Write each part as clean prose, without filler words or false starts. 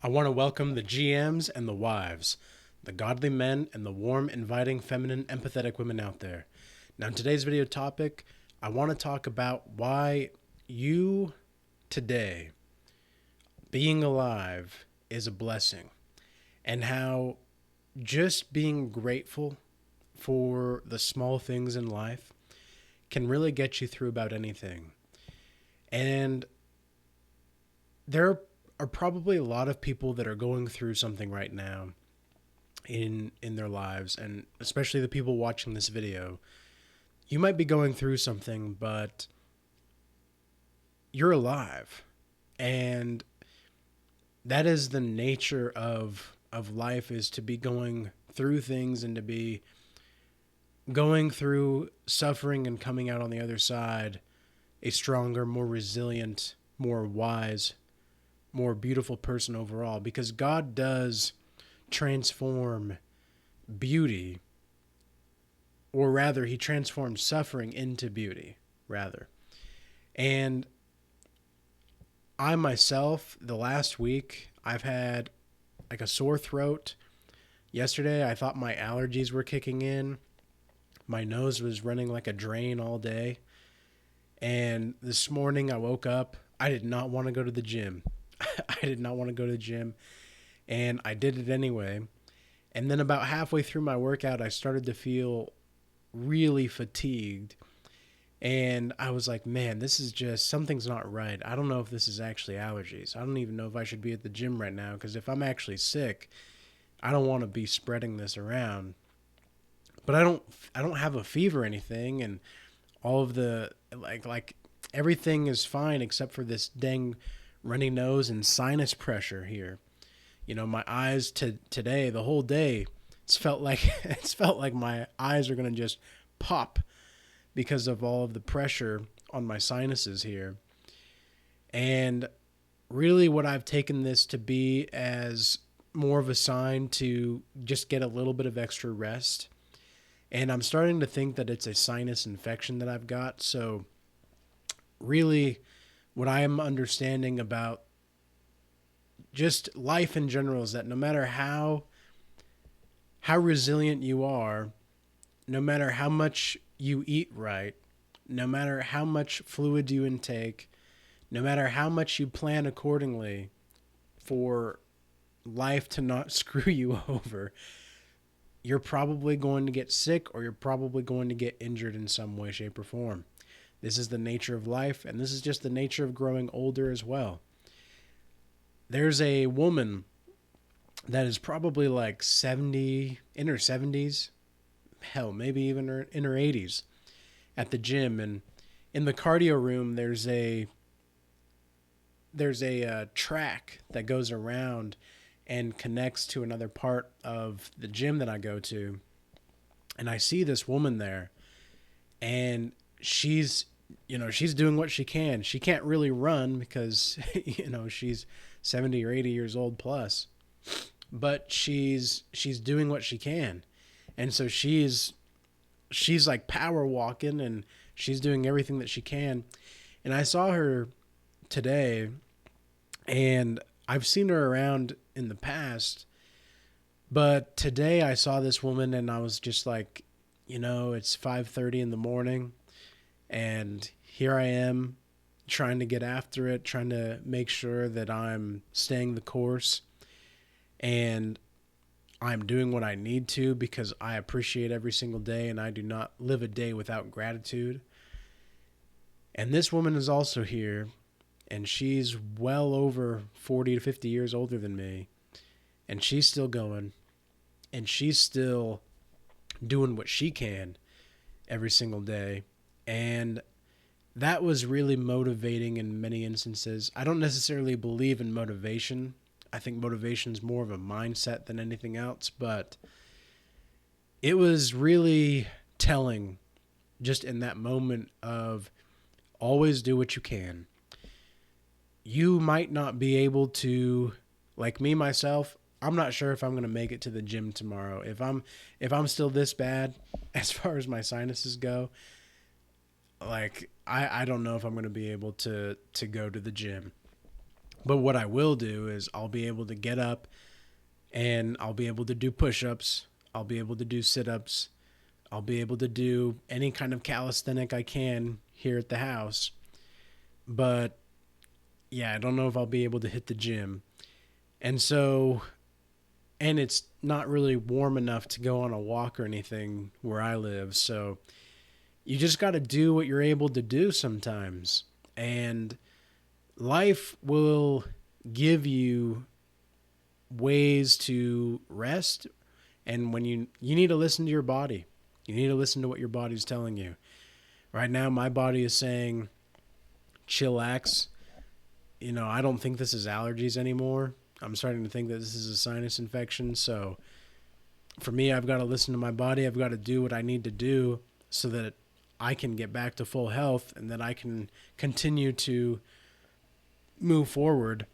I want to welcome the GMs and the wives, the godly men and the warm, inviting, feminine, empathetic women out there. Now, in today's video topic, I want to talk about why you today, being alive, is a blessing, and how just being grateful for the small things in life can really get you through about anything. And there are probably a lot of people that are going through something right now in their lives, and especially the people watching this video. You might be going through something, but you're alive. And that is the nature of life, is to be going through things and to be going through suffering and coming out on the other side a stronger, more resilient, more wise, more beautiful person overall, because God does transform beauty, or rather he transforms suffering into beauty, rather. And I myself, the last week, I've had like a sore throat. Yesterday I thought my allergies were kicking in. My nose was running like a drain all day. And this morning I woke up, I did not want to go to the gym. I did not want to go to the gym, and I did it anyway. And then about halfway through my workout, I started to feel really fatigued. And I was like, man, this is just, something's not right. I don't know if this is actually allergies. I don't even know if I should be at the gym right now, because if I'm actually sick, I don't want to be spreading this around. But I don't have a fever or anything, and all of the like everything is fine except for this dang runny nose and sinus pressure here. You know, my eyes today, the whole day, it's felt like my eyes are going to just pop because of all of the pressure on my sinuses here. And really what I've taken this to be as more of a sign to just get a little bit of extra rest. And I'm starting to think that it's a sinus infection that I've got. So really what I am understanding about just life in general is that no matter how resilient you are, no matter how much you eat right, no matter how much fluid you intake, no matter how much you plan accordingly for life to not screw you over, you're probably going to get sick, or you're probably going to get injured in some way, shape, or form. This is the nature of life, and this is just the nature of growing older as well. There's a woman that is probably like 70, in her 70s, hell, maybe even in her 80s, at the gym. And in the cardio room, there's a track that goes around and connects to another part of the gym that I go to. And I see this woman there, and she's doing what she can. She can't really run because, she's 70 or 80 years old plus, but she's doing what she can. And so she's like power walking, and she's doing everything that she can. And I saw her today, and I've seen her around in the past, but today I saw this woman, and I was just like, it's 5:30 in the morning, and here I am trying to get after it, trying to make sure that I'm staying the course, and I'm doing what I need to, because I appreciate every single day, and I do not live a day without gratitude. And this woman is also here, and she's well over 40 to 50 years older than me, and she's still going, and she's still doing what she can every single day. And that was really motivating in many instances. I don't necessarily believe in motivation. I think motivation is more of a mindset than anything else, but it was really telling just in that moment of always do what you can. You might not be able to, like me, myself, I'm not sure if I'm going to make it to the gym tomorrow. If I'm still this bad as far as my sinuses go, like I don't know if I'm going to be able to go to the gym. But what I will do is I'll be able to get up and I'll be able to do push-ups. I'll be able to do sit-ups. I'll be able to do any kind of calisthenic I can here at the house. But yeah, I don't know if I'll be able to hit the gym. And so, and it's not really warm enough to go on a walk or anything where I live. So you just got to do what you're able to do sometimes. And life will give you ways to rest. And when you need to listen to your body, you need to listen to what your body's telling you. Right now, my body is saying, chillax. I don't think this is allergies anymore. I'm starting to think that this is a sinus infection. So for me, I've got to listen to my body. I've got to do what I need to do so that I can get back to full health and that I can continue to move forward.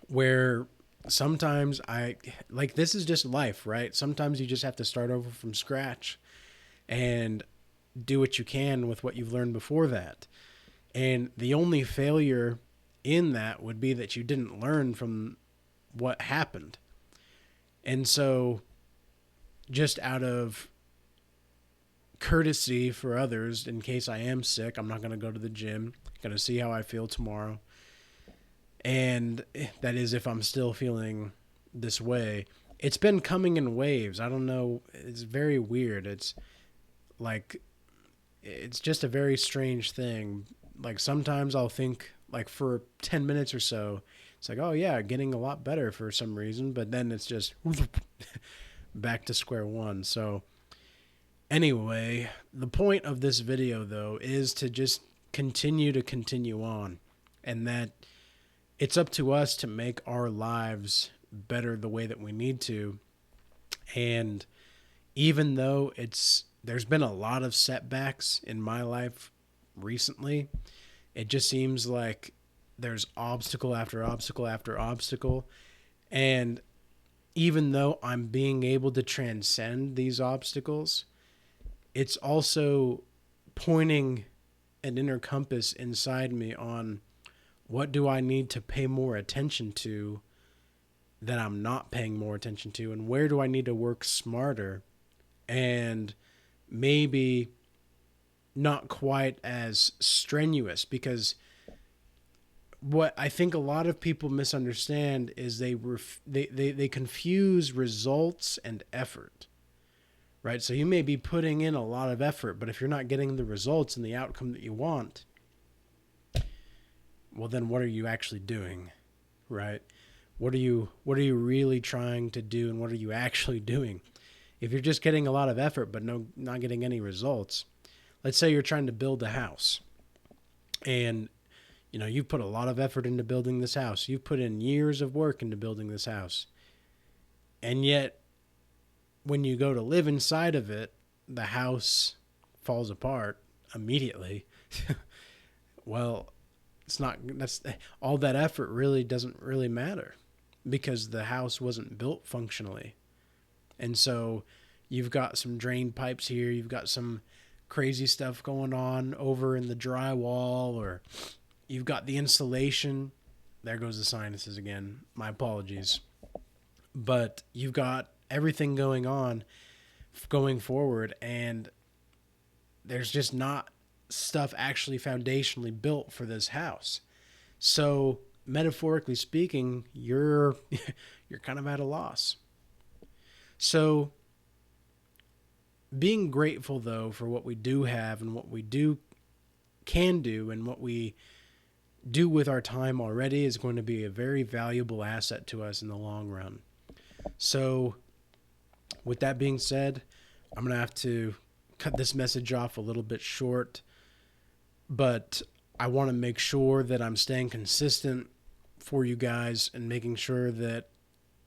Where sometimes this is just life, right? Sometimes you just have to start over from scratch and do what you can with what you've learned before that. And the only failure in that would be that you didn't learn from what happened. And so just out of courtesy for others, in case I am sick, I'm not going to go to the gym. Going to see how I feel tomorrow. And that is if I'm still feeling this way. It's been coming in waves. I don't know. It's very weird. It's just a very strange thing. Like sometimes I'll think like for 10 minutes or so, it's like, oh yeah, getting a lot better for some reason. But then it's just back to square one. So anyway, the point of this video though is to just continue on, and that it's up to us to make our lives better the way that we need to. And even though there's been a lot of setbacks in my life recently, it just seems like there's obstacle after obstacle after obstacle. And even though I'm being able to transcend these obstacles, it's also pointing an inner compass inside me on what do I need to pay more attention to that I'm not paying more attention to, and where do I need to work smarter and maybe not quite as strenuous. Because what I think a lot of people misunderstand is they confuse results and effort, right? So you may be putting in a lot of effort, but if you're not getting the results and the outcome that you want, well, then what are you actually doing, right? What are you really trying to do, and what are you actually doing? If you're just getting a lot of effort but not getting any results, let's say you're trying to build a house, and you've put a lot of effort into building this house. You've put in years of work into building this house, and yet when you go to live inside of it, the house falls apart immediately. Well, that's all that effort really doesn't really matter, because the house wasn't built functionally. And so you've got some drain pipes here, you've got some crazy stuff going on over in the drywall, or you've got the insulation. There goes the sinuses again. My apologies. But you've got everything going on going forward, and there's just not stuff actually foundationally built for this house. So metaphorically speaking, you're kind of at a loss. So being grateful though for what we do have and what we can do and what we do with our time already is going to be a very valuable asset to us in the long run. So with that being said, I'm going to have to cut this message off a little bit short, but I want to make sure that I'm staying consistent for you guys and making sure that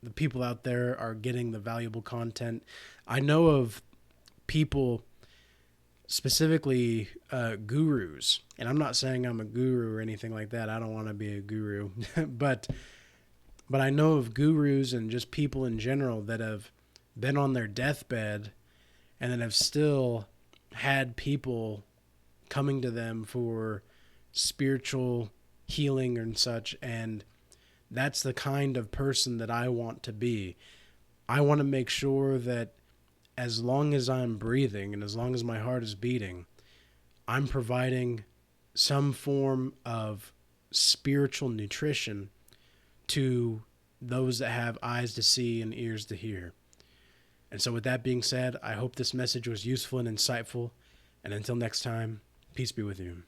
the people out there are getting the valuable content. I know of people, specifically gurus, and I'm not saying I'm a guru or anything like that. I don't want to be a guru, but I know of gurus and just people in general that have been on their deathbed and then have still had people coming to them for spiritual healing and such, and That's the kind of person that I want to be. I want to make sure that as long as I'm breathing and as long as my heart is beating, I'm providing some form of spiritual nutrition to those that have eyes to see and ears to hear. And so, with that being said, I hope this message was useful and insightful. And until next time, peace be with you.